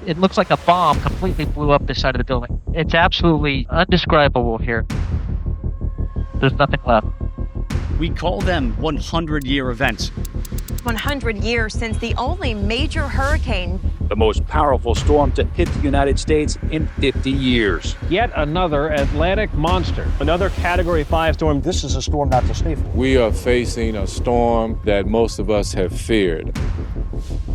It looks like a bomb completely blew up this side of the building. It's absolutely undescribable here. There's nothing left. We call them 100-year events. 100 years since the only major hurricane, the most powerful storm to hit the United States in 50 years. Yet another Atlantic monster. Another Category 5 storm. This is a storm not to stay for. We are facing a storm that most of us have feared.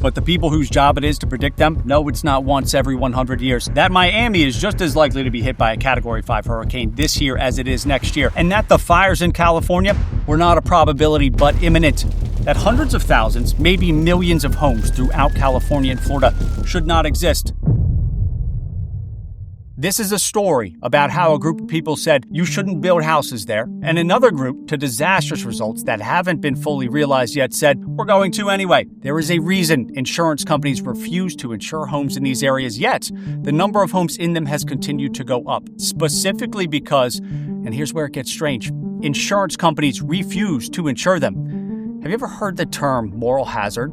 But the people whose job it is to predict them know it's not once every 100 years. That Miami is just as likely to be hit by a Category 5 hurricane this year as it is next year. And that the fires in California were not a probability but imminent. That hundreds of thousands, maybe millions of homes throughout California and Florida should not exist. This is a story about how a group of people said you shouldn't build houses there, and another group, to disastrous results that haven't been fully realized yet, said we're going to anyway. There is a reason insurance companies refuse to insure homes in these areas, yet the number of homes in them has continued to go up, specifically because, and here's where it gets strange, insurance companies refuse to insure them. Have you ever heard the term moral hazard?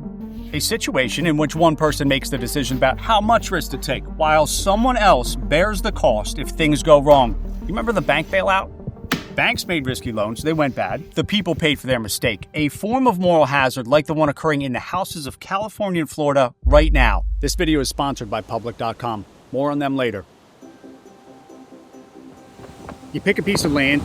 A situation in which one person makes the decision about how much risk to take, while someone else bears the cost if things go wrong. You remember the bank bailout? Banks made risky loans, they went bad. The people paid for their mistake. A form of moral hazard like the one occurring in the houses of California and Florida right now. This video is sponsored by Public.com. More on them later. You pick a piece of land,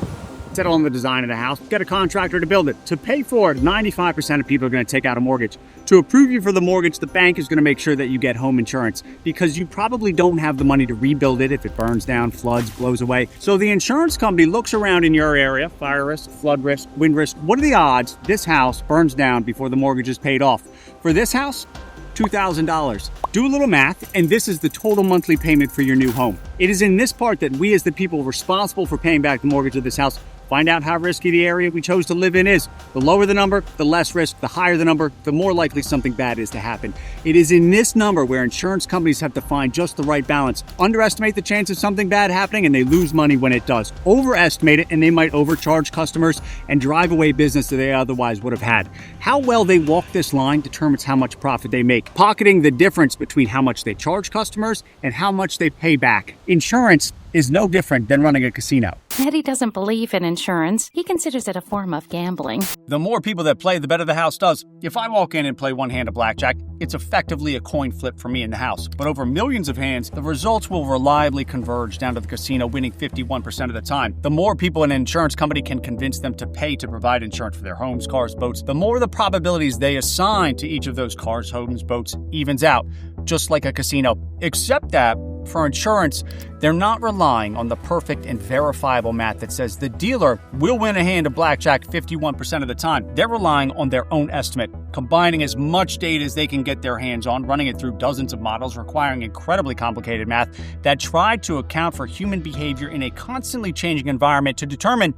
settle on the design of the house, get a contractor to build it. To pay for it, 95% of people are going to take out a mortgage. To approve you for the mortgage, the bank is going to make sure that you get home insurance because you probably don't have the money to rebuild it if it burns down, floods, blows away. So the insurance company looks around in your area, fire risk, flood risk, wind risk. What are the odds this house burns down before the mortgage is paid off? For this house, $2,000. Do a little math, and this is the total monthly payment for your new home. It is in this part that we as the people responsible for paying back the mortgage of this house find out how risky the area we chose to live in is. The lower the number, the less risk. The higher the number, the more likely something bad is to happen. It is in this number where insurance companies have to find just the right balance. Underestimate the chance of something bad happening and they lose money when it does. Overestimate it and they might overcharge customers and drive away business that they otherwise would have had. How well they walk this line determines how much profit they make, pocketing the difference between how much they charge customers and how much they pay back. Insurance is no different than running a casino. Eddie doesn't believe in insurance. He considers it a form of gambling. The more people that play, the better the house does. If I walk in and play one hand of blackjack, it's effectively a coin flip for me in the house. But over millions of hands, the results will reliably converge down to the casino winning 51% of the time. The more people an insurance company can convince them to pay to provide insurance for their homes, cars, boats, the more the probabilities they assign to each of those cars, homes, boats evens out, just like a casino. Except that, for insurance, they're not relying on the perfect and verifiable math that says the dealer will win a hand of blackjack 51% of the time. They're relying on their own estimate, combining as much data as they can get their hands on, running it through dozens of models, requiring incredibly complicated math that try to account for human behavior in a constantly changing environment to determine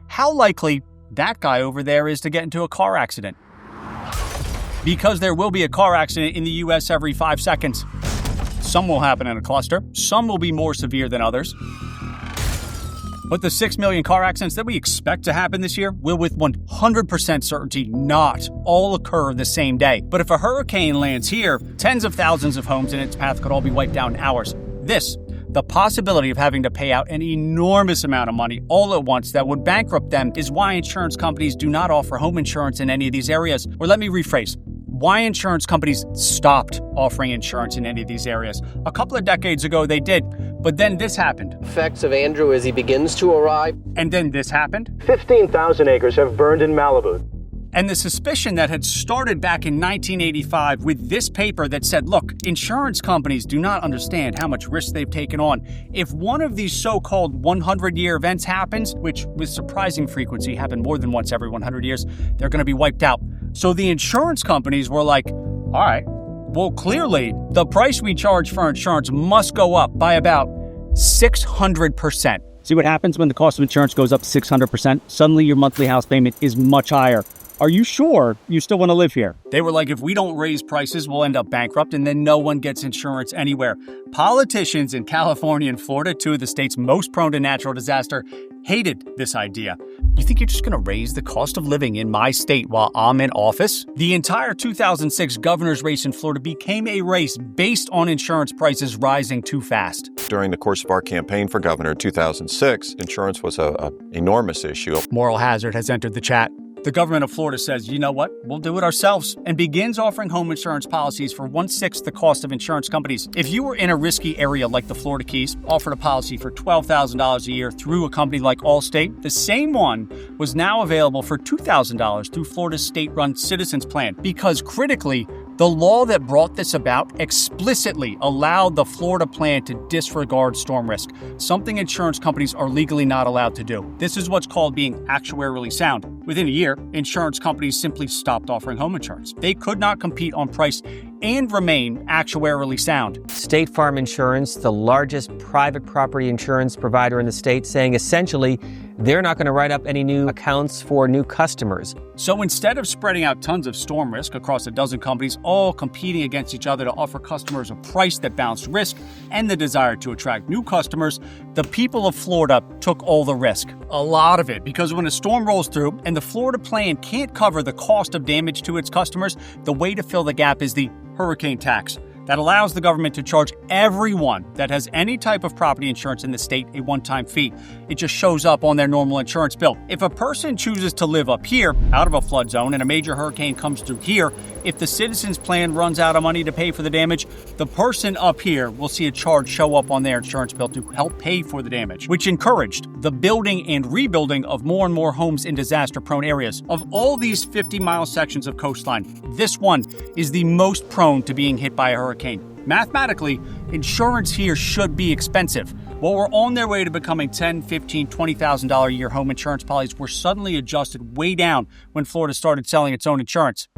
how likely that guy over there is to get into a car accident. Because there will be a car accident in the U.S. every 5 seconds. Some will happen in a cluster. Some will be more severe than others. But the 6 million car accidents that we expect to happen this year will with 100% certainty not all occur the same day. But if a hurricane lands here, tens of thousands of homes in its path could all be wiped out in hours. The possibility of having to pay out an enormous amount of money all at once that would bankrupt them is why insurance companies do not offer home insurance in any of these areas. Or let me rephrase. Why insurance companies stopped offering insurance in any of these areas. A couple of decades ago they did, but then this happened. Effects of Andrew as he begins to arrive. And then this happened. 15,000 acres have burned in Malibu. And the suspicion that had started back in 1985 with this paper that said, look, insurance companies do not understand how much risk they've taken on. If one of these so-called 100-year events happens, which with surprising frequency happen more than once every 100 years, they're going to be wiped out. So the insurance companies were like, all right, well, clearly the price we charge for insurance must go up by about 600%. See what happens when the cost of insurance goes up 600%? Suddenly your monthly house payment is much higher. Are you sure you still want to live here? They were like, if we don't raise prices, we'll end up bankrupt, and then no one gets insurance anywhere. Politicians in California and Florida, two of the states most prone to natural disaster, hated this idea. You think you're just going to raise the cost of living in my state while I'm in office? The entire 2006 governor's race in Florida became a race based on insurance prices rising too fast. During the course of our campaign for governor in 2006, insurance was an enormous issue. Moral hazard has entered the chat. The government of Florida says, you know what, we'll do it ourselves, and begins offering home insurance policies for 1/6 the cost of insurance companies. If you were in a risky area like the Florida Keys, offered a policy for $12,000 a year through a company like Allstate, the same one was now available for $2,000 through Florida's state-run Citizens Plan, because critically, the law that brought this about explicitly allowed the Florida plan to disregard storm risk, something insurance companies are legally not allowed to do. This is what's called being actuarially sound. Within a year, insurance companies simply stopped offering home insurance. They could not compete on price and remain actuarially sound. State Farm Insurance, the largest private property insurance provider in the state, saying essentially they're not going to write up any new accounts for new customers. So instead of spreading out tons of storm risk across a dozen companies, all competing against each other to offer customers a price that balanced risk and the desire to attract new customers, the people of Florida took all the risk. A lot of it, because when a storm rolls through and the Florida plan can't cover the cost of damage to its customers, the way to fill the gap is the hurricane tax. That allows the government to charge everyone that has any type of property insurance in the state a one-time fee. It just shows up on their normal insurance bill. If a person chooses to live up here, out of a flood zone, and a major hurricane comes through here, if the Citizens Plan runs out of money to pay for the damage, the person up here will see a charge show up on their insurance bill to help pay for the damage, which encouraged the building and rebuilding of more and more homes in disaster-prone areas. Of all these 50-mile sections of coastline, this one is the most prone to being hit by a hurricane. Mathematically, insurance here should be expensive. While we're on their way to becoming $10,000, $15,000, $20,000 a year home insurance policies were suddenly adjusted way down when Florida started selling its own insurance.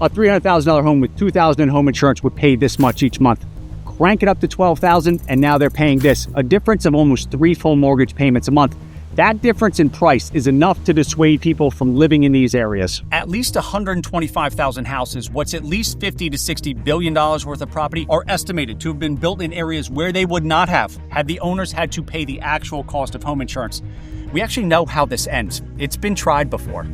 A $300,000 home with $2,000 in home insurance would pay this much each month. Crank it up to $12,000, and now they're paying this, a difference of almost 3 full mortgage payments a month. That difference in price is enough to dissuade people from living in these areas. At least 125,000 houses, what's at least $50 to $60 billion worth of property, are estimated to have been built in areas where they would not have had the owners had to pay the actual cost of home insurance. We actually know how this ends. It's been tried before.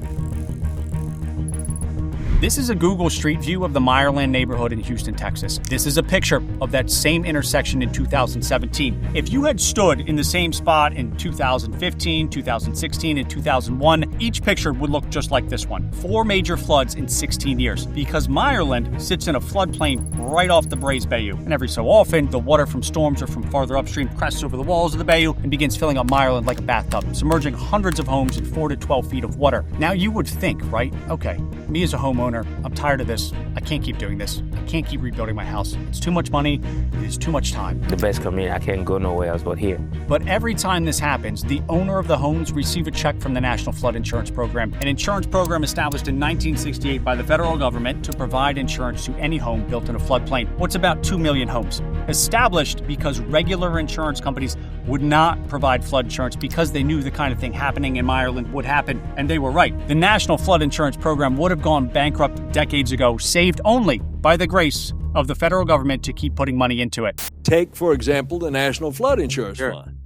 This is a Google Street View of the Meyerland neighborhood in Houston, Texas. This is a picture of that same intersection in 2017. If you had stood in the same spot in 2015, 2016, and 2001, each picture would look just like this one. 4 major floods in 16 years, because Meyerland sits in a floodplain right off the Braes Bayou. And every so often, the water from storms or from farther upstream crests over the walls of the bayou and begins filling up Meyerland like a bathtub, submerging hundreds of homes in 4 to 12 feet of water. Now you would think, right? Okay, me as a homeowner, I'm tired of this. I can't keep doing this. I can't keep rebuilding my house. It's too much money. It is too much time. The best community, I can't go nowhere else but here. But every time this happens, the owner of the homes receive a check from the National Flood Insurance Program, an insurance program established in 1968 by the federal government to provide insurance to any home built in a floodplain. What's about 2 million homes. Established because regular insurance companies would not provide flood insurance because they knew the kind of thing happening in Meyerland would happen, and they were right. The National Flood Insurance Program would have gone bankrupt decades ago, saved only by the grace of the federal government to keep putting money into it. Take, for example, the National Flood Insurance Fund.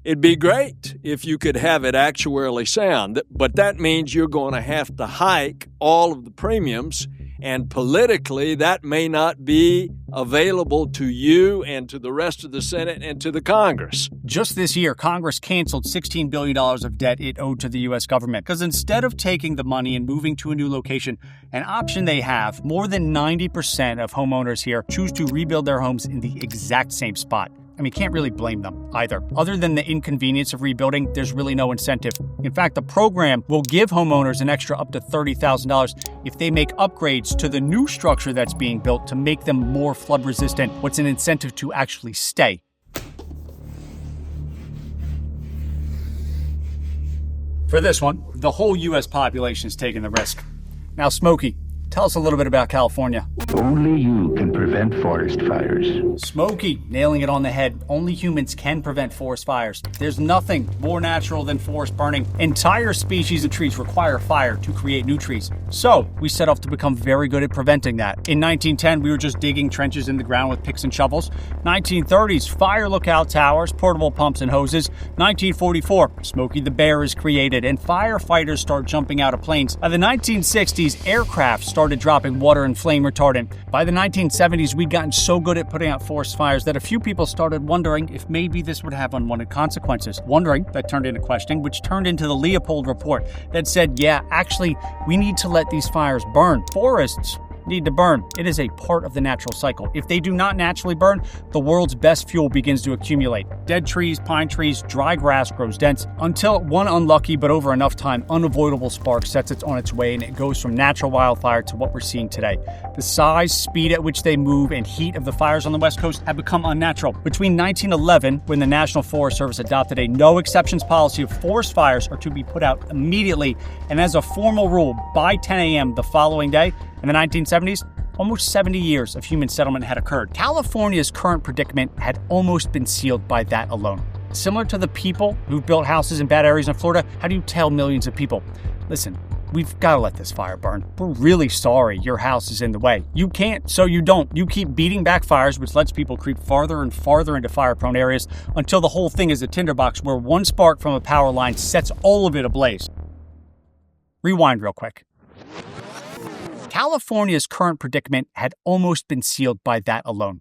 It'd be great if you could have it actuarially sound, but that means you're going to have to hike all of the premiums, and politically that may not be available to you and to the rest of the Senate and to the Congress. Just this year, Congress canceled $16 billion of debt it owed to the U.S. government because instead of taking the money and moving to a new location, an option they have, more than 90% of homeowners here choose to rebuild their homes in the exact same spot. I mean, can't really blame them either. Other than the inconvenience of rebuilding, there's really no incentive. In fact, the program will give homeowners an extra up to $30,000 if they make upgrades to the new structure that's being built to make them more flood resistant. What's an incentive to actually stay? For this one, the whole U.S. population is taking the risk. Now, Smokey, tell us a little bit about California. Only you can prevent forest fires. Smokey, nailing it on the head. Only humans can prevent forest fires. There's nothing more natural than forest burning. Entire species of trees require fire to create new trees. So we set off to become very good at preventing that. In 1910, we were just digging trenches in the ground with picks and shovels. 1930s, fire lookout towers, portable pumps and hoses. 1944, Smokey the Bear is created and firefighters start jumping out of planes. By the 1960s, aircraft started dropping water and flame retardant. By the 1970s, we'd gotten so good at putting out forest fires that a few people started wondering if maybe this would have unwanted consequences. Wondering that turned into questioning, which turned into the Leopold report that said, yeah, actually, we need to let these fires burn. Forests need to burn. It is a part of the natural cycle. If they do not naturally burn, the world's best fuel begins to accumulate. Dead trees, pine trees, dry grass grows dense until one unlucky but over enough time unavoidable spark sets it on its way and it goes from natural wildfire to what we're seeing today. The size, speed at which they move, and heat of the fires on the West Coast have become unnatural. Between 1911, when the National Forest Service adopted a no exceptions policy of forest fires are to be put out immediately and as a formal rule by 10 a.m. the following day, in the 1970s, almost 70 years of human settlement had occurred. California's current predicament had almost been sealed by that alone. Similar to the people who've built houses in bad areas in Florida, how do you tell millions of people, listen, we've got to let this fire burn. We're really sorry your house is in the way. You can't, so you don't. You keep beating back fires, which lets people creep farther and farther into fire-prone areas until the whole thing is a tinderbox where one spark from a power line sets all of it ablaze. Rewind real quick. California's current predicament had almost been sealed by that alone.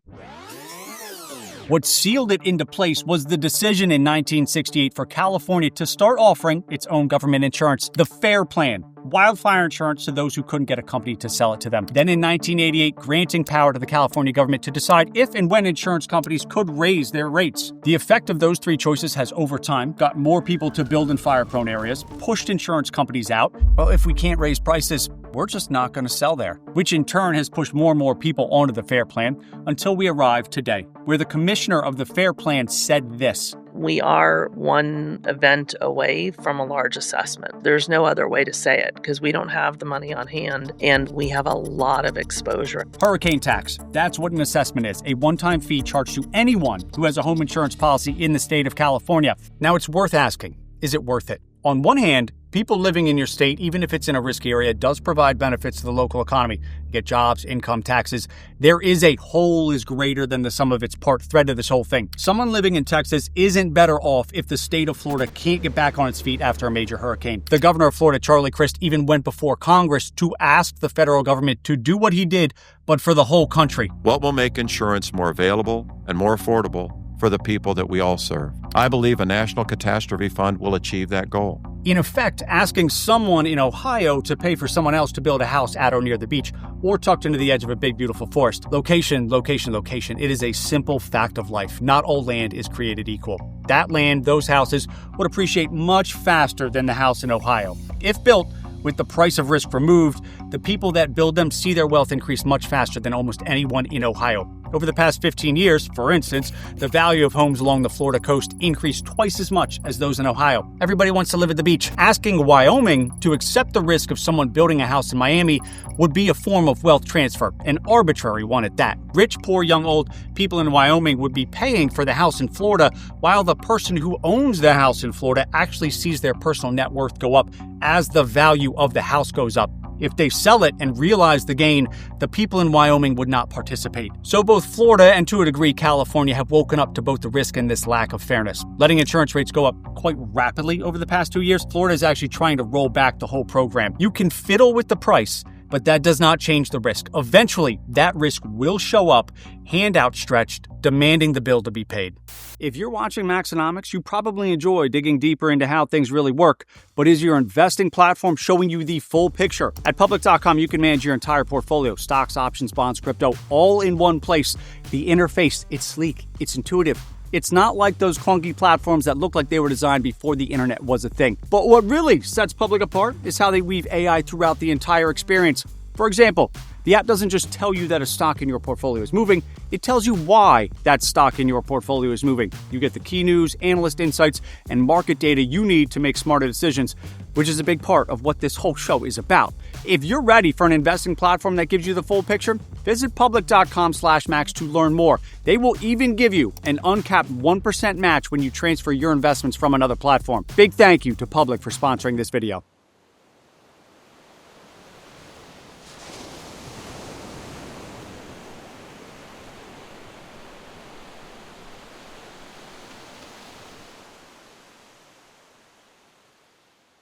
What sealed it into place was the decision in 1968 for California to start offering its own government insurance, the FAIR Plan, wildfire insurance to those who couldn't get a company to sell it to them. Then in 1988, granting power to the California government to decide if and when insurance companies could raise their rates. The effect of those three choices has over time got more people to build in fire-prone areas, pushed insurance companies out. Well, if we can't raise prices, we're just not going to sell there, which in turn has pushed more and more people onto the FAIR Plan until we arrive today, where the commissioner of the FAIR Plan said this. We are one event away from a large assessment. There's no other way to say it because we don't have the money on hand and we have a lot of exposure. Hurricane tax. That's what an assessment is. A one-time fee charged to anyone who has a home insurance policy in the state of California. Now, it's worth asking, is it worth it? On one hand, people living in your state, even if it's in a risky area, does provide benefits to the local economy. You get jobs, income, taxes. There is a whole is greater than the sum of its part thread to this whole thing. Someone living in Texas isn't better off if the state of Florida can't get back on its feet after a major hurricane. The governor of Florida, Charlie Christie, even went before Congress to ask the federal government to do what he did, but for the whole country. What will make insurance more available and more affordable for the people that we all serve? I believe a national catastrophe fund will achieve that goal. In effect, asking someone in Ohio to pay for someone else to build a house at or near the beach or tucked into the edge of a big, beautiful forest. Location, location, location. It is a simple fact of life. Not all land is created equal. That land, those houses, would appreciate much faster than the house in Ohio. If built, with the price of risk removed, the people that build them see their wealth increase much faster than almost anyone in Ohio. Over the past 15 years, for instance, the value of homes along the Florida coast increased twice as much as those in Ohio. Everybody wants to live at the beach. Asking Wyoming to accept the risk of someone building a house in Miami would be a form of wealth transfer, an arbitrary one at that. Rich, poor, young, old, people in Wyoming would be paying for the house in Florida, while the person who owns the house in Florida actually sees their personal net worth go up as the value of the house goes up. If they sell it and realize the gain, the people in Wyoming would not participate. So both Florida and, to a degree, California have woken up to both the risk and this lack of fairness. Letting insurance rates go up quite rapidly over the past 2 years, Florida is actually trying to roll back the whole program. You can fiddle with the price, but that does not change the risk. Eventually, that risk will show up, hand outstretched, demanding the bill to be paid. If you're watching Maxinomics, you probably enjoy digging deeper into how things really work, but is your investing platform showing you the full picture? At Public.com, you can manage your entire portfolio, stocks, options, bonds, crypto, all in one place. The interface, it's sleek, it's intuitive. It's not like those clunky platforms that look like they were designed before the internet was a thing. But what really sets Public apart is how they weave AI throughout the entire experience. For example, The app doesn't just tell you that a stock in your portfolio is moving, it tells you why that stock in your portfolio is moving. You get the key news, analyst insights, and market data you need to make smarter decisions, which is a big part of what this whole show is about. If you're ready for an investing platform that gives you the full picture, visit public.com/max to learn more. They will even give you an uncapped 1% match when you transfer your investments from another platform. Big thank you to Public for sponsoring this video.